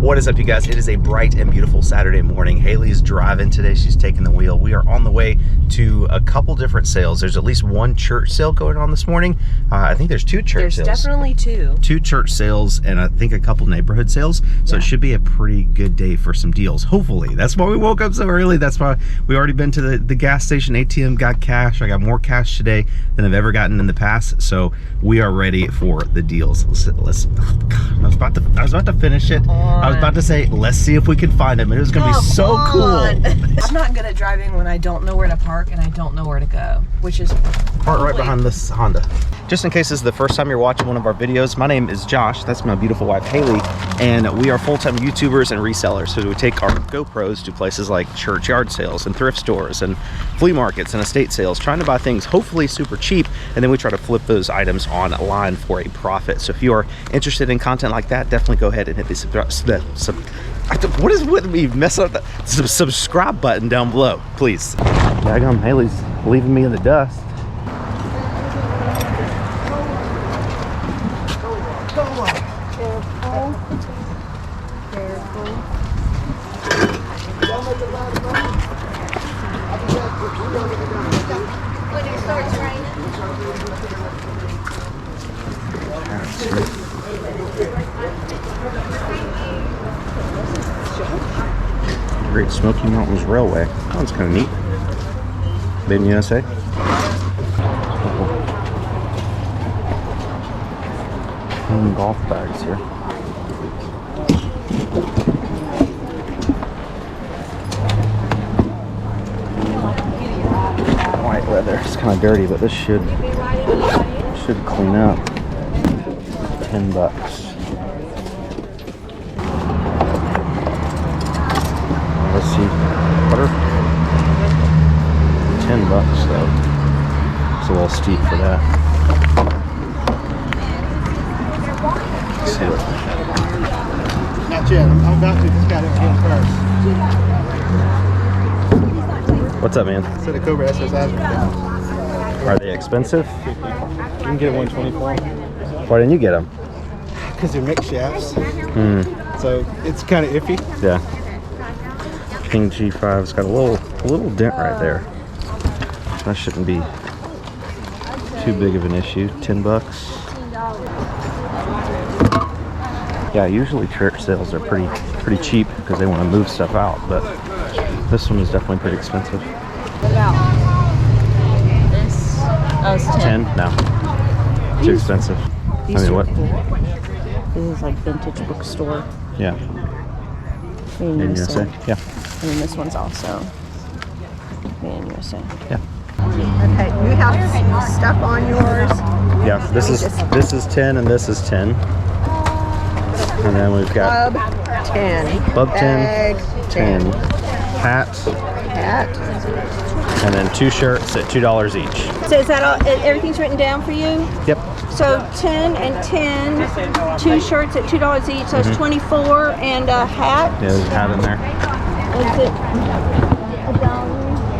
What is up, you guys? It is a bright and beautiful Saturday morning. Haley's driving today. She's taking the wheel. We are on the way to a couple different sales. There's at least one church sale going on this morning. I think there's two church sales. There's definitely two. Two church sales and I think a couple neighborhood sales. So it should be a pretty good day for some deals. Hopefully. That's why we woke up so early. That's why we already been to the gas station ATM, got cash. I got more cash today than I've ever gotten in the past. So we are ready for the deals. Let's I was about to finish it. I was about to say, let's see if we can find them. And it was going to be so cool. I'm not good at driving when I don't know where to park and I don't know where to go, which is park right behind this Honda. Just in case this is the first time you're watching one of our videos, my name is Josh. That's my beautiful wife, Haley. And we are full-time YouTubers and resellers. So we take our GoPros to places like churchyard sales and thrift stores and flea markets and estate sales, trying to buy things hopefully super cheap. And then we try to flip those items online for a profit. So if you are interested in content like that, definitely go ahead and hit the subscribe button down below, please. Daggum, Haley's leaving me in the dust. When it starts raining. Great Smoky Mountains Railway. That one's kind of neat. Made in USA. Golf bags here. White leather. It's kind of dirty, but this should clean up. $10. Let's see. Butter. $10 though. It's a little steep for that. Let's see what. Not yet. I'm about to. Just got it first. What's up, man? So the Cobra SSIs are down. Are they expensive? You can get 124. Why didn't you get them? Because they're mix shafts. So it's kind of iffy. Yeah. King G5's got a little dent right there. That shouldn't be too big of an issue. $10. Yeah, usually church sales are pretty cheap because they want to move stuff out, but this one is definitely pretty expensive. What about this? Oh, it's 10. 10? No. Too expensive. I mean, what? This is like vintage bookstore. Yeah. In USA. Yeah. And then this one's also in USA. Yeah. okay. You have stuff on yours. Yeah. This is 10 and this is 10. And then we've got Club 10. Club 10, Bag 10. Hat. And then 2 shirts at $2 each. So is that all, everything's written down for you? Yep. So 10 and 10, 2 shirts at $2 each, so it's 24, and a hat. Yeah, there's a hat in there. Is it $1?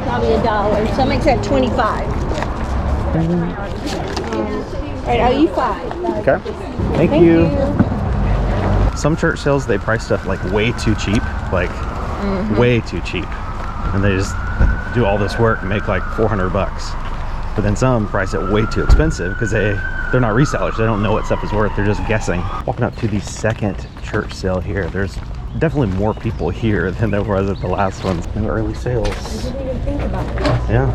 Probably $1. So that makes that 25. All right, owe you 5. Okay. Thank you. Some church sales, they price stuff like way too cheap, like way too cheap. And they just do all this work and make like $400. But then some price it way too expensive because they're not resellers. They don't know what stuff is worth. They're just guessing. Walking up to the second church sale here. There's definitely more people here than there was at the last one. No early sales. I didn't even think about this. Yeah.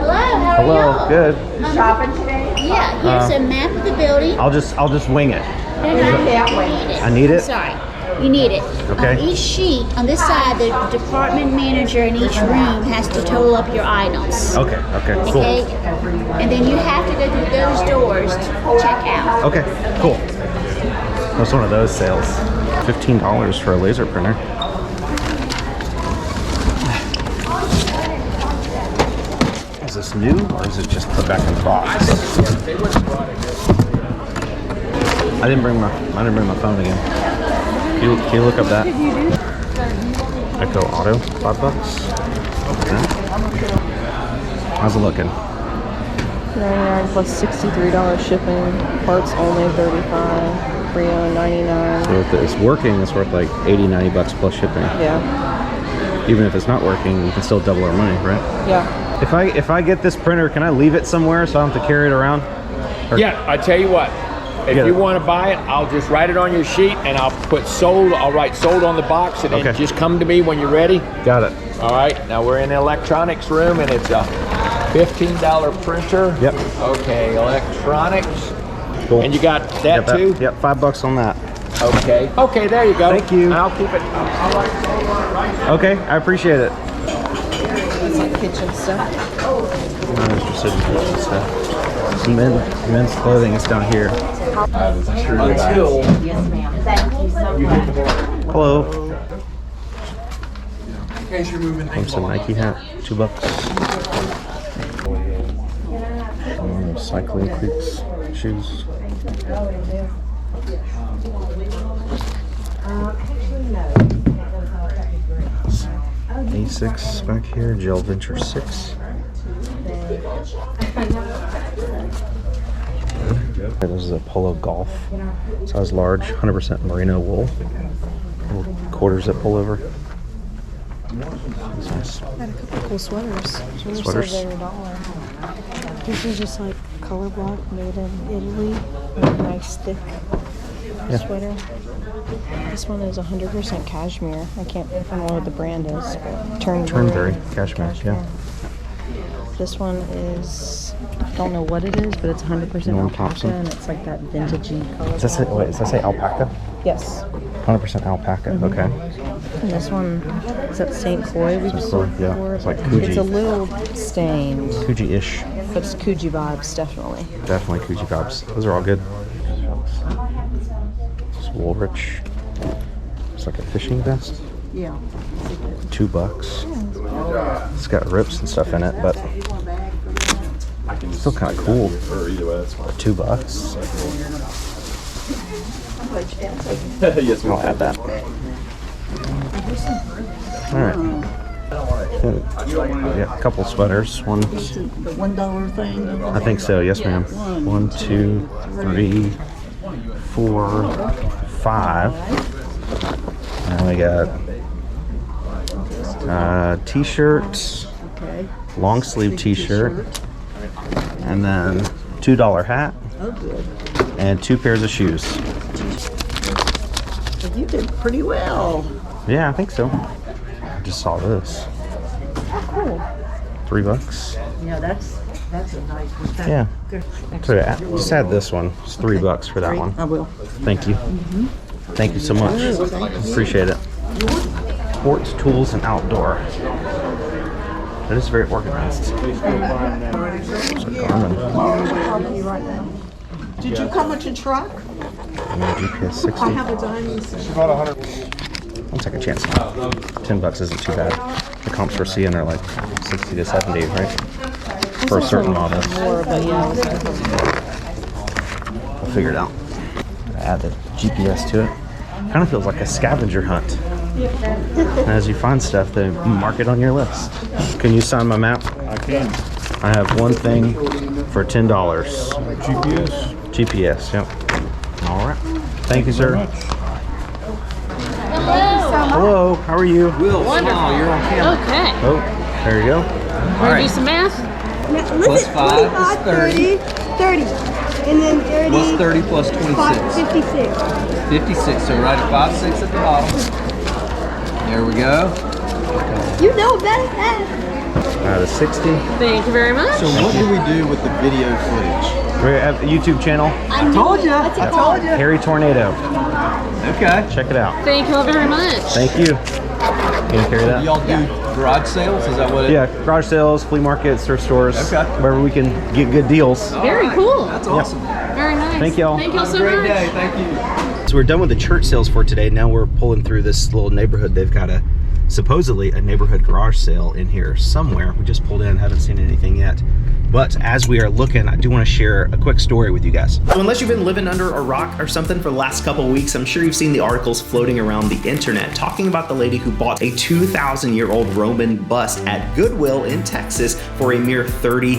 Hello, how are you? Good. Shopping today? Yeah, here's a map of the building. I'll just wing it. No, you need it. I need it? Sorry, you need it. Okay. On each sheet, on this side, the department manager in each room has to total up your items. Okay, cool. Okay? And then you have to go through those doors to check out. Okay, cool. That's one of those sales. $15 for a laser printer. Is this new or is it just put back in the box? I didn't bring my phone again. Can you look up that? Echo Auto, $5. Okay. How's it looking? $99 plus $63 shipping. Parts only $35. $399. So if it's working, it's worth like 80, 90 bucks plus shipping. Yeah. Even if it's not working, you can still double our money, right? Yeah. If I get this printer, can I leave it somewhere so I don't have to carry it around? Or Yeah, I tell you what. If Get you it. want to buy it, I'll just write it on your sheet and I'll put sold. I'll write sold on the box and Okay. then just come to me when you're ready. Got it. All right. Now we're in the electronics room and it's a $15 printer. Yep. Okay, electronics. Cool. And you got that too? Yep, $5 on that. Okay. Okay, there you go. Thank you. And I'll keep it. I'll write sold on it right now. Okay, I appreciate it. It's like kitchen stuff. I'm interested in kitchen stuff. Some men's clothing is down here. Until Hello. Some Nike hat, $2. Cycling cleats, shoes. A6 back here, Gel Venture 6. This is a Polo Golf, size large, 100% merino wool. Little quarters that pull over. That's nice. Got a couple cool sweaters. Sweaters. They're $1. This is just like color block made in Italy. Nice thick sweater. This one is 100% cashmere. I don't know what the brand is, but Turnberry, cashmere, yeah. This one is, I don't know what it is, but it's 100% Norm alpaca, Thompson. and it's like that vintagey color. Does that say alpaca? Yes. 100% alpaca, okay. And this one is at St. Croix. We've sold yeah. before. It's like but Coogee. It's a little stained, Coogee-ish. but it's Coogee vibes, definitely. Definitely Coogee vibes. Those are all good. It's Woolrich. It's like a fishing vest. Yeah. $2. It's got rips and stuff in it, but it's still kind of cool. For $2. I'll add that. All right. Yeah, a couple sweaters. One. The $1 thing? I think so. Yes, ma'am. 1, 2, 3, 4, 5. And we got t-shirts, long sleeve t-shirt, and then $2 hat, and 2 pairs of shoes. You did pretty well. Yeah, I think so. I just saw this. Cool. $3. Yeah, that's a nice one. Yeah. Just add this one. It's $3 for that one. I will. Thank you. Thank you so much. Appreciate it. Sports, tools, and outdoor. That is very organized. So Garmin. Did you come with your truck? GPS 60. I have a diamond. I'll take a chance. $10 isn't too bad. The comps we're seeing are like 60 to 70, right? For a certain model. More, but yeah. We'll figure it out. Add the GPS to it. Kind of feels like a scavenger hunt. And as you find stuff, they mark it on your list. Can you sign my map? I can. I have one thing for $10. GPS. GPS, yep. All right. Thank you, sir. Hello, how are you? Wonderful. You're on camera. Okay. Oh, there you go. We're gonna do some math. Plus 5 is 30. 30. And then 30. What's 30 plus 26? 56. 56. So write a 5, 6 at the bottom. There we go. You know better than Out of 60. Thank you very much. So what do we do with the video footage? We have a YouTube channel, I told you. I told you. Hairytornado. Okay. Check it out. Thank you all very much. Thank you. You gonna carry that? Y'all do garage sales? Is that what it is? Yeah, garage sales, flea markets, thrift stores. Okay. Wherever we can get good deals. Very cool. That's awesome. Very nice. Thank y'all. Thank y'all Have so a great much. day. Thank you. So we're done with the church sales for today. Now we're pulling through this little neighborhood. They've got supposedly a neighborhood garage sale in here somewhere. We just pulled in, haven't seen anything yet. But as we are looking, I do want to share a quick story with you guys. So unless you've been living under a rock or something for the last couple of weeks, I'm sure you've seen the articles floating around the internet talking about the lady who bought a 2,000-year-old Roman bust at Goodwill in Texas for a mere $30.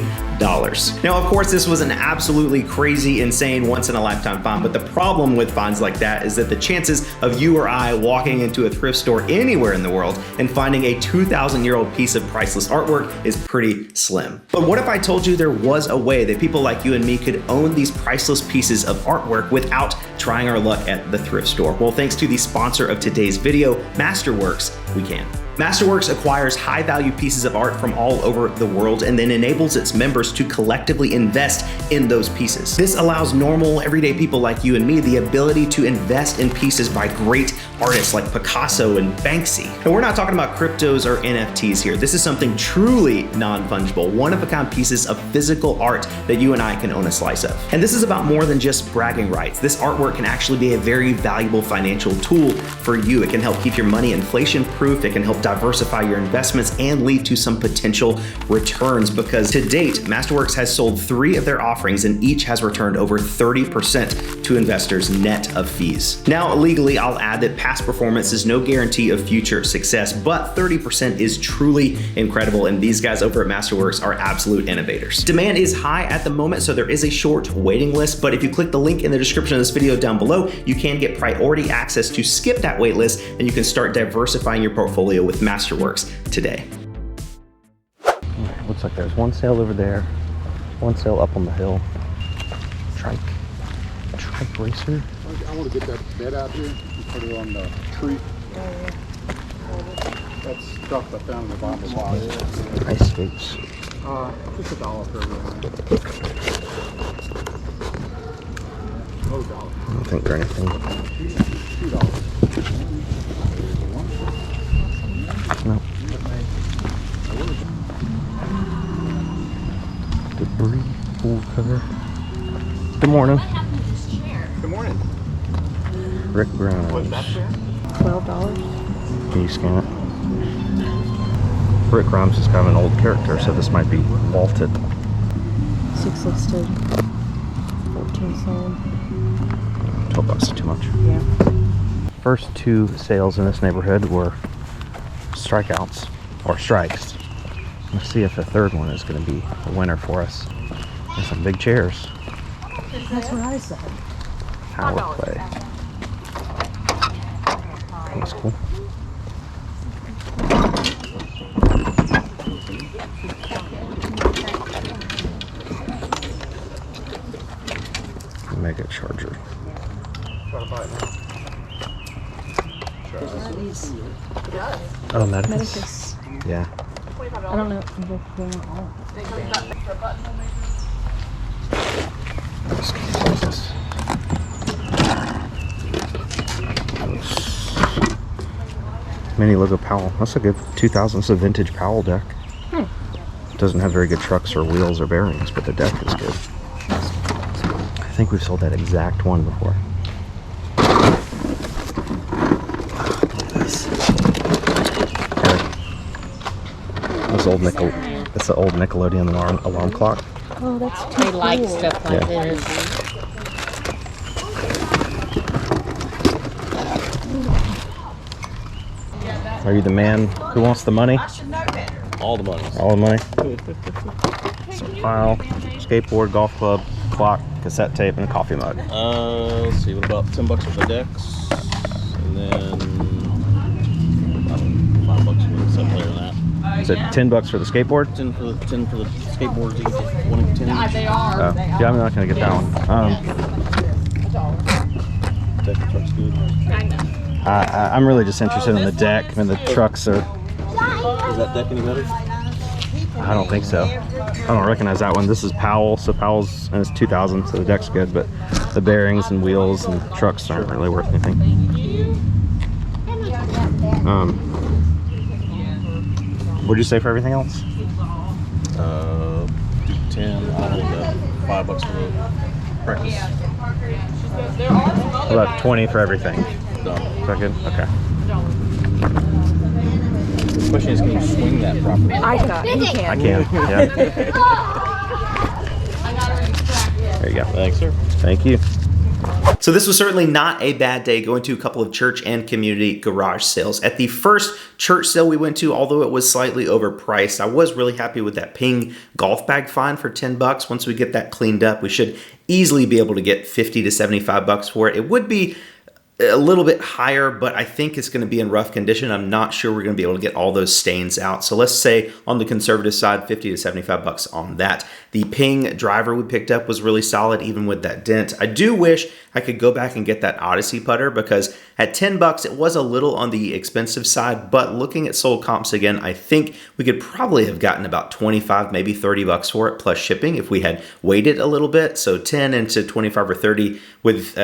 Now, of course, this was an absolutely crazy, insane, once-in-a-lifetime find, but the problem with finds like that is that the chances of you or I walking into a thrift store anywhere in the world and finding a 2,000-year-old piece of priceless artwork is pretty slim. But what if I told you there was a way that people like you and me could own these priceless pieces of artwork without trying our luck at the thrift store? Well, thanks to the sponsor of today's video, Masterworks, we can. Masterworks acquires high-value pieces of art from all over the world and then enables its members to collectively invest in those pieces. This allows normal, everyday people like you and me the ability to invest in pieces by great artists like Picasso and Banksy. And we're not talking about cryptos or NFTs here. This is something truly non-fungible, one-of-a-kind pieces of physical art that you and I can own a slice of. And this is about more than just bragging rights. This artwork can actually be a very valuable financial tool for you. It can help keep your money inflation-proof. It can help diversify your investments and lead to some potential returns, because to date, Masterworks has sold 3 of their offerings and each has returned over 30% to investors net of fees. Now, legally, I'll add that past performance is no guarantee of future success, but 30% is truly incredible, and these guys over at Masterworks are absolute innovators. Demand is high at the moment, so there is a short waiting list, but if you click the link in the description of this video down below, you can get priority access to skip that wait list, and you can start diversifying your portfolio with Masterworks today. Looks like there's one sale over there, one sale up on the hill. Trike racer. I want to get that bed out here and put it on the tree. That stuff I found in the bottom of the box. Ice skates. Just $1 for everyone. Oh, $1. I don't think they're anything. $2. No. Debris pool cover. Good morning. Good morning. Rick Brown. What's that for? $12. Can you scan it? Rick Grimes is kind of an old character, so this might be vaulted. 6 listed. 14 sold. $12 is too much. Yeah. First 2 sales in this neighborhood were strikeouts, or strikes. Let's see if the third one is going to be a winner for us. There's some big chairs. That's what I said. Power play. That's cool. Mega charger. Oh, Medicus. Yeah. I don't know if they want all. What is this? Mini logo Powell. That's a good 2000. It's a vintage Powell deck. Doesn't have very good trucks or wheels or bearings, but the deck is good. I think we've sold that exact one before. This old it's the old Nickelodeon alarm clock. Oh, that's too cool. They like stuff like this. Are you the man who wants the money? All the money. All the money? Some file, skateboard, golf club, clock, cassette tape, and a coffee mug. Let's see, what about $10 for the decks? And then $5 for the set player and that. Is it $10 for the skateboard? 10 for the skateboards. You get 1 and 10 each. They are. Oh, yeah, I'm not gonna get that one. Deck truck's good. I'm really just interested in the deck. I mean, the trucks are. Is that deck any better? I don't think so. I don't recognize that one. This is Powell, so Powell's, and it's 2000, so the deck's good, but the bearings and wheels and trucks aren't really worth anything. What'd you say for everything else? 10. I'll hold that. $5 for the practice. About 20 for everything. Done. Is that good? Okay. The question is, can you swing that properly? I cannot. He can. I can. Yeah. There you go. Thanks, sir. Thank you. So this was certainly not a bad day going to a couple of church and community garage sales. At the first church sale we went to, although it was slightly overpriced, I was really happy with that Ping golf bag find for 10 bucks. Once we get that cleaned up, we should easily be able to get 50 to 75 bucks for it. It would be a little bit higher, but I think it's going to be in rough condition. I'm not sure we're going to be able to get all those stains out. So let's say on the conservative side, 50 to 75 bucks on that. The Ping driver we picked up was really solid, even with that dent. I do wish I could go back and get that Odyssey putter, because at 10 bucks, it was a little on the expensive side, but looking at sold comps again, I think we could probably have gotten about 25, maybe 30 bucks for it plus shipping if we had waited a little bit. So 10 into 25 or 30 with,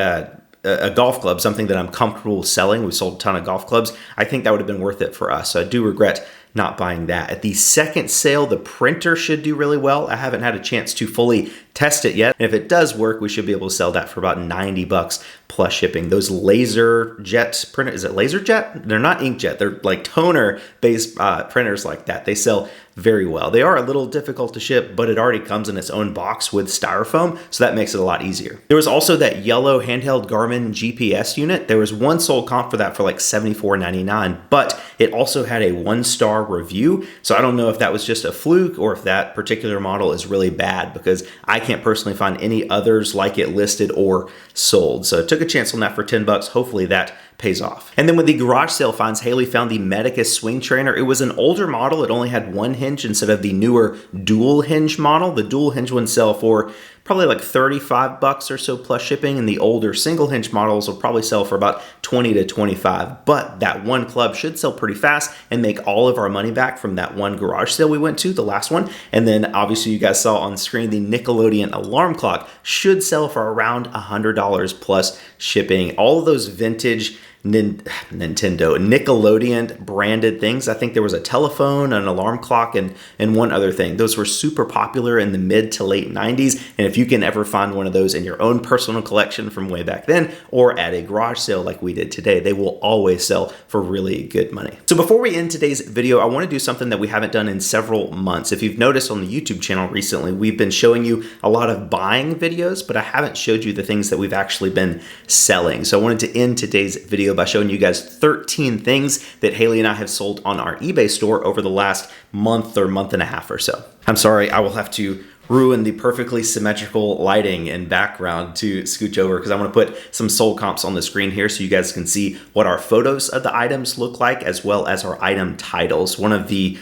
a golf club, something that I'm comfortable selling. We sold a ton of golf clubs. I think that would have been worth it for us. So I do regret not buying that. At the second sale, the printer should do really well. I haven't had a chance to fully test it yet. And if it does work, we should be able to sell that for about 90 bucks plus shipping. Those laser jet printers, is it laser jet? They're not inkjet. They're like toner based printers like that. They sell very well. They are a little difficult to ship, but it already comes in its own box with styrofoam, so that makes it a lot easier. There was also that yellow handheld Garmin GPS unit. There was one sold comp for that for like $74.99, but it also had a 1-star review. So I don't know if that was just a fluke or if that particular model is really bad, because I can't personally find any others like it listed or sold. So I took a chance on that for 10 bucks. Hopefully that pays off. And then with the garage sale finds, Haley found the Medicus swing trainer. It was an older model. It only had one hinge instead of the newer dual hinge model. The dual hinge one sell for probably like 35 bucks or so plus shipping, and the older single hinge models will probably sell for about 20 to 25. But that one club should sell pretty fast and make all of our money back from that one garage sale we went to, the last one. And then obviously you guys saw on screen the Nickelodeon alarm clock should sell for around $100 plus shipping. All of those vintage Nintendo, Nickelodeon branded things. I think there was a telephone, an alarm clock, and one other thing. Those were super popular in the mid to late 90s. And if you can ever find one of those in your own personal collection from way back then, or at a garage sale like we did today, they will always sell for really good money. So before we end today's video, I want to do something that we haven't done in several months. If you've noticed on the YouTube channel recently, we've been showing you a lot of buying videos, but I haven't showed you the things that we've actually been selling. So I wanted to end today's video by showing you guys 13 things that Haley and I have sold on our eBay store over the last month or month and a half or so. I'm sorry, I will have to ruin the perfectly symmetrical lighting and background to scooch over, because I want to put some sold comps on the screen here so you guys can see what our photos of the items look like, as well as our item titles. One of the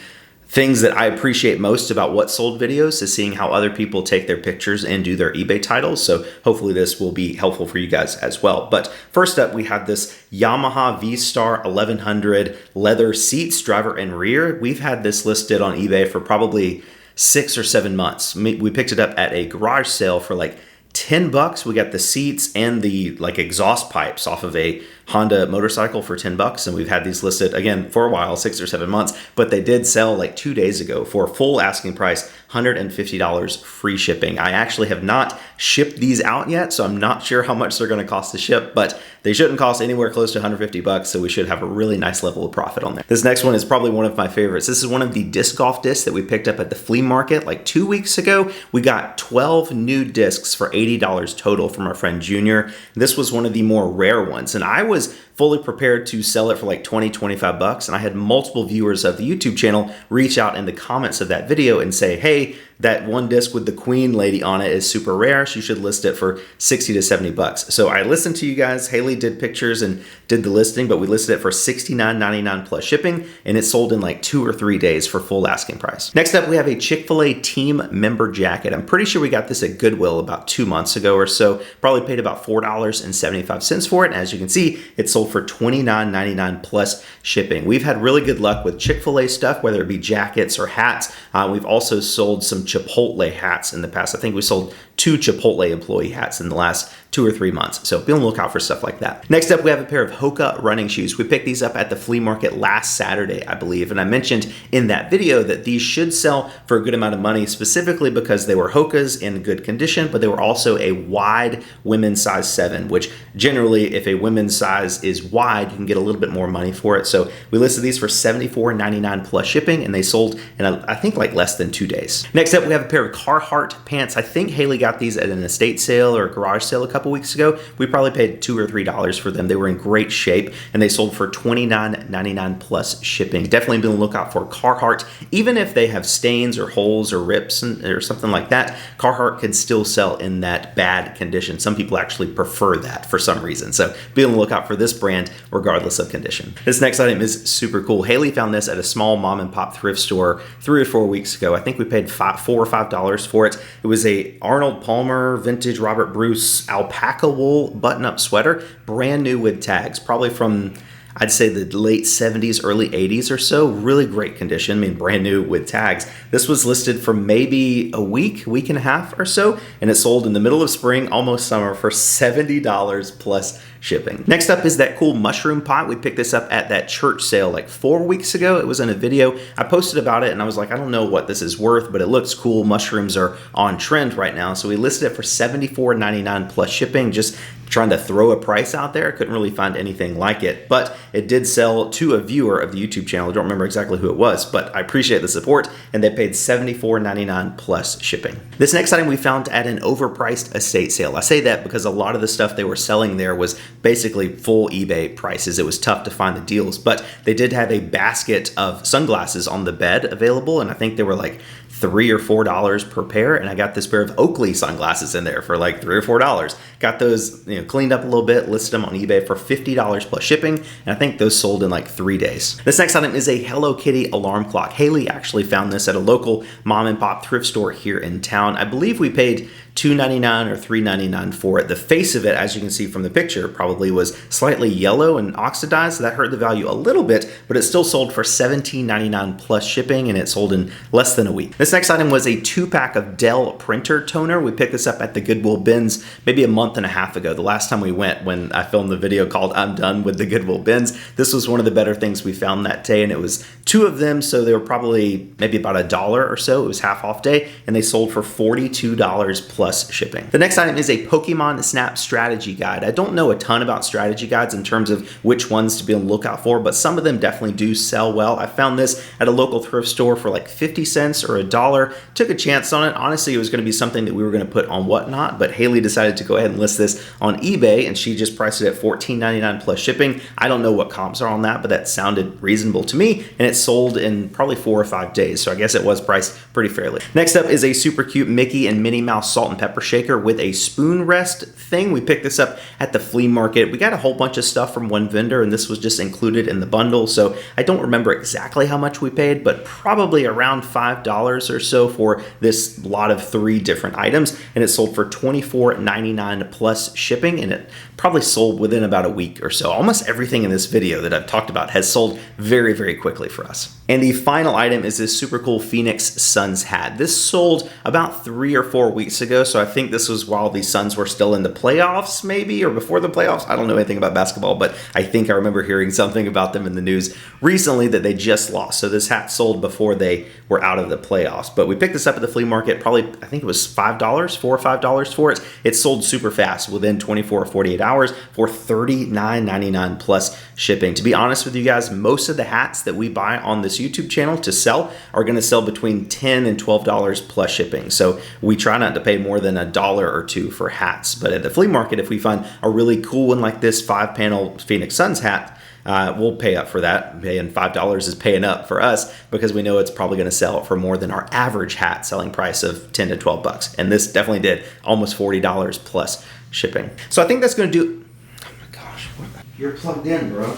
things that I appreciate most about what sold videos is seeing how other people take their pictures and do their eBay titles. So hopefully this will be helpful for you guys as well. But first up, we have this Yamaha V-Star 1100 leather seats, driver and rear. We've had this listed on eBay for probably 6 or 7 months. We picked it up at a garage sale for like 10 bucks. We got the seats and the like exhaust pipes off of a Honda motorcycle for 10 bucks. And we've had these listed again for a while, 6 or 7 months, but they did sell like 2 days ago for full asking price, $150 free shipping. I actually have not shipped these out yet, so I'm not sure how much they're going to cost to ship, but they shouldn't cost anywhere close to 150 bucks. So we should have a really nice level of profit on there. This next one is probably one of my favorites. This is one of the disc golf discs that we picked up at the flea market like 2 weeks ago. We got 12 new discs for $80 total from our friend Junior. This was one of the more rare ones, and I was fully prepared to sell it for like 20, 25 bucks. And I had multiple viewers of the YouTube channel reach out in the comments of that video and say, hey, that one disc with the Queen lady on it is super rare. So you should list it for 60 to 70 bucks. So I listened to you guys. Haley did pictures and did the listing, but we listed it for $69.99 plus shipping, and it sold in like 2 or 3 days for full asking price. Next up, we have a Chick-fil-A team member jacket. I'm pretty sure we got this at Goodwill about 2 months ago or so. Probably paid about $4.75 for it. And as you can see, it sold for $29.99 plus shipping. We've had really good luck with Chick-fil-A stuff, whether it be jackets or hats. We've also sold some Chipotle hats in the past. I think we sold 2 Chipotle employee hats in the last 2 or 3 months. So be on the lookout for stuff like that. Next up, we have a pair of Hoka running shoes. We picked these up at the flea market last Saturday, I believe. And I mentioned in that video that these should sell for a good amount of money, specifically because they were Hokas in good condition, but they were also a wide women's size 7, which generally if a women's size is wide, you can get a little bit more money for it. So we listed these for $74.99 plus shipping, and they sold in I think like less than 2 days. Next up, we have a pair of Carhartt pants. I think Haley got these at an estate sale or a garage sale a couple weeks ago. We probably paid $2 or $3 for them. They were in great shape, and they sold for $29.99 plus shipping. Definitely be on the lookout for Carhartt. Even if they have stains or holes or rips or something like that, Carhartt can still sell in that bad condition. Some people actually prefer that for some reason. So be on the lookout for this brand regardless of condition. This next item is super cool. Haley found this at a small mom and pop thrift store 3 or 4 weeks ago. I think we paid $4 or $5 for it. It was a Arnold Palmer vintage Robert Bruce alpaca wool button-up sweater, brand new with tags, probably from I'd say the late 70s, early 80s or so. Really great condition. I mean, brand new with tags. This was listed for maybe a week and a half or so, and it sold in the middle of spring, almost summer, for $70 plus shipping. Next up is that cool mushroom pot. We picked this up at that church sale like 4 weeks ago. It was in a video. I posted about it and I was like, I don't know what this is worth, but it looks cool. Mushrooms are on trend right now. So we listed it for $74.99 plus shipping, just trying to throw a price out there. Couldn't really find anything like it, but it did sell to a viewer of the YouTube channel. I don't remember exactly who it was, but I appreciate the support, and they paid $74.99 plus shipping. This next item we found at an overpriced estate sale. I say that because a lot of the stuff they were selling there was basically full eBay prices. It was tough to find the deals, but they did have a basket of sunglasses on the bed available, and I think they were like $3 or $4 per pair, and I got this pair of Oakley sunglasses in there for like $3 or $4. Got those, cleaned up a little bit, listed them on eBay for $50 plus shipping, and I think those sold in like 3 days. This next item is a Hello Kitty alarm clock. Haley actually found this at a local mom and pop thrift store here in town. I believe we paid $2.99 or $3.99 for it. The face of it, as you can see from the picture, probably was slightly yellow and oxidized, so that hurt the value a little bit, but it still sold for $17.99 plus shipping, and it sold in less than a week. This next item was a 2-pack of Dell printer toner. We picked this up at the Goodwill bins maybe a month and a half ago, the last time we went, when I filmed the video called I'm Done with the Goodwill Bins. This was one of the better things we found that day, and it was 2 of them, so they were probably maybe about $1 or so. It was half off day, and they sold for $42 plus shipping. The next item is a Pokemon Snap strategy guide. I don't know a ton about strategy guides in terms of which ones to be on the lookout for, but some of them definitely do sell well. I found this at a local thrift store for like 50 cents or $1. Took a chance on it. Honestly, it was going to be something that we were going to put on Whatnot, but Haley decided to go ahead and list this on eBay, and she just priced it at $14.99 plus shipping. I don't know what comps are on that, but that sounded reasonable to me, and it sold in probably 4 or 5 days, so I guess it was priced pretty fairly. Next up is a super cute Mickey and Minnie Mouse salt and pepper shaker with a spoon rest thing. We picked this up at the flea market. We got a whole bunch of stuff from one vendor, and this was just included in the bundle, so I don't remember exactly how much we paid, but probably around $5 or so for this lot of 3 different items, and it sold for $24.99 plus shipping, and it probably sold within about a week or so. Almost everything in this video that I've talked about has sold very, very quickly for us. And the final item is this super cool Phoenix Suns hat. This sold about 3 or 4 weeks ago, so I think this was while the Suns were still in the playoffs, maybe, or before the playoffs. I don't know anything about basketball, but I think I remember hearing something about them in the news recently that they just lost. So this hat sold before they were out of the playoffs. But we picked this up at the flea market, probably, I think it was $4 or $5 for it. It sold super fast within 24 or 48 hours for $39.99 plus shipping. To be honest with you guys, most of the hats that we buy on this YouTube channel to sell are going to sell between $10 and $12 plus shipping. So we try not to pay more than $1 or $2 for hats. But at the flea market, if we find a really cool one like this 5-panel Phoenix Suns hat, we'll pay up for that. Paying $5 is paying up for us because we know it's probably going to sell for more than our average hat selling price of $10 to $12. And this definitely did almost $40 plus shipping. So I think that's going to do. Oh my gosh, you're plugged in, bro.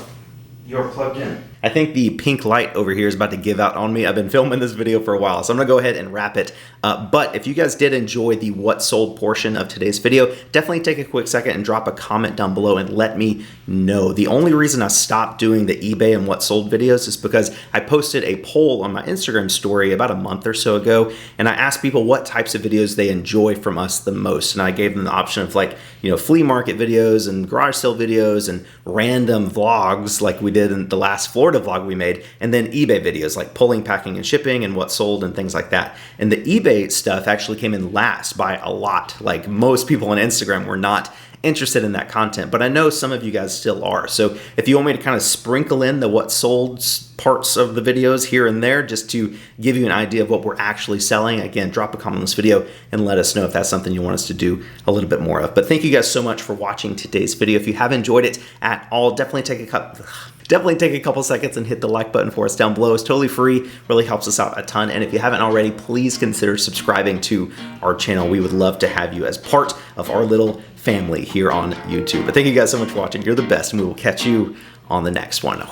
You're plugged in. I think the pink light over here is about to give out on me. I've been filming this video for a while, so I'm gonna go ahead and wrap it. But if you guys did enjoy the what sold portion of today's video, definitely take a quick second and drop a comment down below and let me know. The only reason I stopped doing the eBay and what sold videos is because I posted a poll on my Instagram story about a month or so ago, and I asked people what types of videos they enjoy from us the most. And I gave them the option of, like, you know, flea market videos and garage sale videos and random vlogs like we did in the last Florida vlog we made, and then eBay videos like pulling, packing, and shipping and what sold and things like that. And the eBay stuff actually came in last by a lot. Like, most people on Instagram were not interested in that content, but I know some of you guys still are. So if you want me to kind of sprinkle in the what sold parts of the videos here and there just to give you an idea of what we're actually selling, again, drop a comment on this video and let us know if that's something you want us to do a little bit more of. But thank you guys so much for watching today's video. If you have enjoyed it at all, definitely take a couple seconds and hit the like button for us down below. It's totally free, really helps us out a ton. And if you haven't already, please consider subscribing to our channel. We would love to have you as part of our little family here on YouTube. But thank you guys so much for watching. You're the best, and we will catch you on the next one.